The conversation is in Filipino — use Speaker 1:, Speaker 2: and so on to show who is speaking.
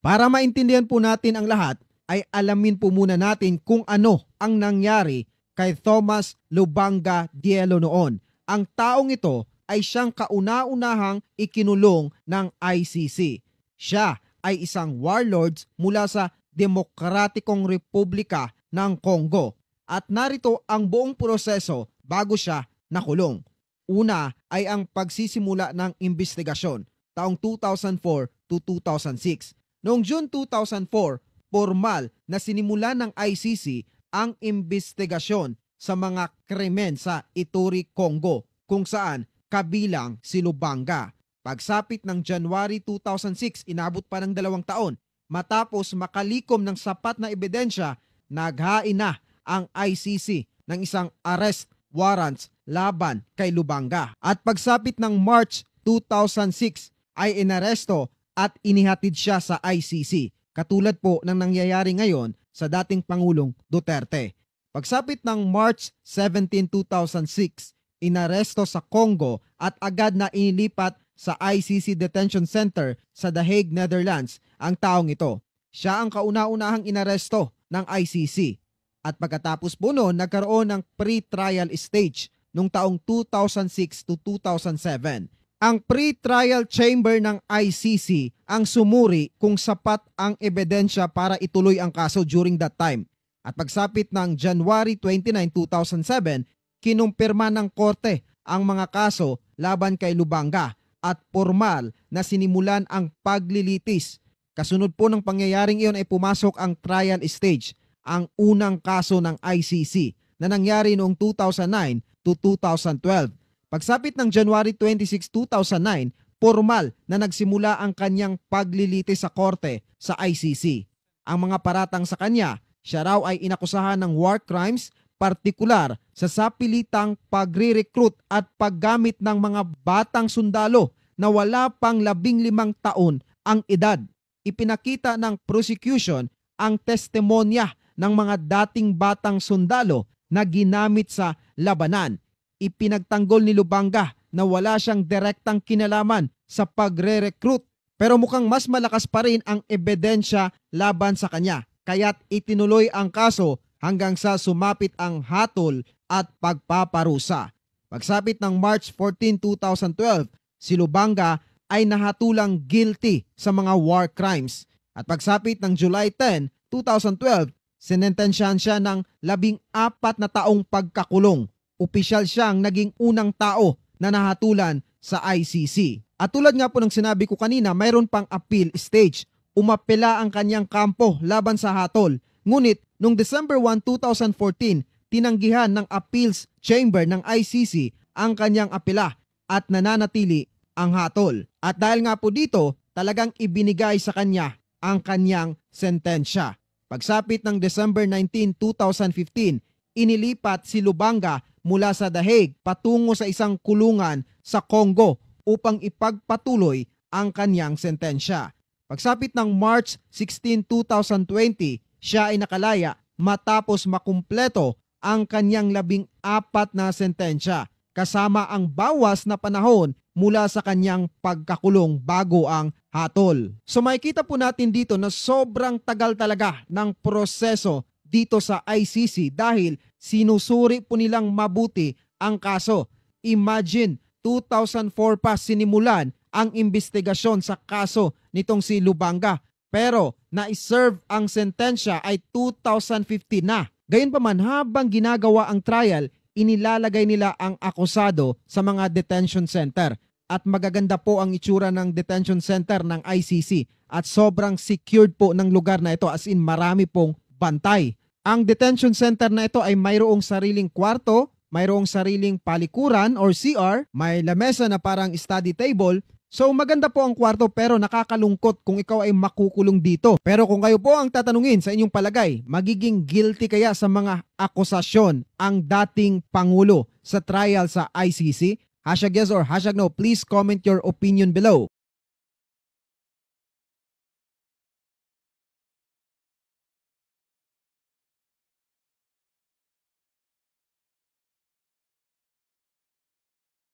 Speaker 1: Para maintindihan po natin ang lahat, ay alamin po muna natin kung ano ang nangyari kay Thomas Lubanga Dielo noon. Ang taong ito ay siyang kauna-unahang ikinulong ng ICC. Siya ay isang warlords mula sa Demokratikong Republika ng Congo. At narito ang buong proseso bago siya nakulong. Una ay ang pagsisimula ng investigasyon taong 2004 to 2006. Noong June 2004, formal na sinimulan ng ICC ang investigasyon sa mga krimen sa Ituri, Congo, kung saan kabilang si Lubanga. Pagsapit ng January 2006, inabot pa ng 2 taon. Matapos makalikom ng sapat na ebidensya, naghain na ang ICC ng isang arrest warrants laban kay Lubanga. At pagsapit ng March 2006 ay inaresto at inihatid siya sa ICC. Katulad po ng nangyayari ngayon sa dating Pangulong Duterte. Pagsapit ng March 17, 2006, inaresto sa Congo at agad na inilipat sa ICC Detention Center sa The Hague, Netherlands ang taong ito. Siya ang kauna-unahang inaresto ng ICC. At pagkatapos po noon, nagkaroon ng pre-trial stage noong taong 2006 to 2007. Ang pre-trial chamber ng ICC ang sumuri kung sapat ang ebidensya para ituloy ang kaso during that time. At pagsapit ng January 29, 2007, kinumpirma ng korte ang mga kaso laban kay Lubanga at formal na sinimulan ang paglilitis. Kasunod po ng pangyayaring iyon ay pumasok ang trial stage, ang unang kaso ng ICC na nangyari noong 2009 to 2012. Pagsapit ng January 26, 2009, formal na nagsimula ang kanyang paglilitis sa korte sa ICC. Ang mga paratang sa kanya, siya raw ay inakusahan ng war crimes, partikular sa sapilitang pagre-recruit at paggamit ng mga batang sundalo na wala pang 15 taon ang edad. Ipinakita ng prosecution ang testimonya ng mga dating batang sundalo na ginamit sa labanan. Ipinagtanggol ni Lubanga na wala siyang direktang kinalaman sa pagre-recruit, pero mukhang mas malakas pa rin ang ebidensya laban sa kanya. Kaya't itinuloy ang kaso hanggang sa sumapit ang hatol at pagpaparusa. Pagsapit ng March 14, 2012, si Lubanga ay nahatulang guilty sa mga war crimes. At pagsapit ng July 10, 2012, sinentensyahan siya ng 14 na taong pagkakulong. Opisyal siyang naging unang tao na nahatulan sa ICC. At tulad nga po ng sinabi ko kanina, mayroon pang appeal stage. Umapela ang kanyang kampo laban sa hatol. Ngunit, noong December 1, 2014, tinanggihan ng appeals chamber ng ICC ang kanyang apela at nananatili ang hatol. At dahil nga po dito, talagang ibinigay sa kanya ang kanyang sentensya. Pagsapit ng December 19, 2015, inilipat si Lubanga mula sa The Hague patungo sa isang kulungan sa Congo upang ipagpatuloy ang kanyang sentensya. Pagsapit ng March 16, 2020, siya ay nakalaya matapos makumpleto ang kanyang 14 na sentensya kasama ang bawas na panahon mula sa kanyang pagkakulong bago ang hatol. So makikita po natin dito na sobrang tagal talaga ng proseso dito sa ICC dahil sinusuri po nilang mabuti ang kaso. Imagine, 2004 pa sinimulan ang investigasyon sa kaso nitong si Lubanga. Pero na-serve ang sentensya ay 2015 na. Gayunpaman, habang ginagawa ang trial, inilalagay nila ang akusado sa mga detention center. At magaganda po ang itsura ng detention center ng ICC at sobrang secured po ng lugar na ito, as in marami pong bantay. Ang detention center na ito ay mayroong sariling kwarto, mayroong sariling palikuran or CR, may lamesa na parang study table. So maganda po ang kwarto pero nakakalungkot kung ikaw ay makukulong dito. Pero kung kayo po ang tatanungin sa inyong palagay, magiging guilty kaya sa mga akusasyon ang dating Pangulo sa trial sa ICC? #yes or #no, please comment your opinion below.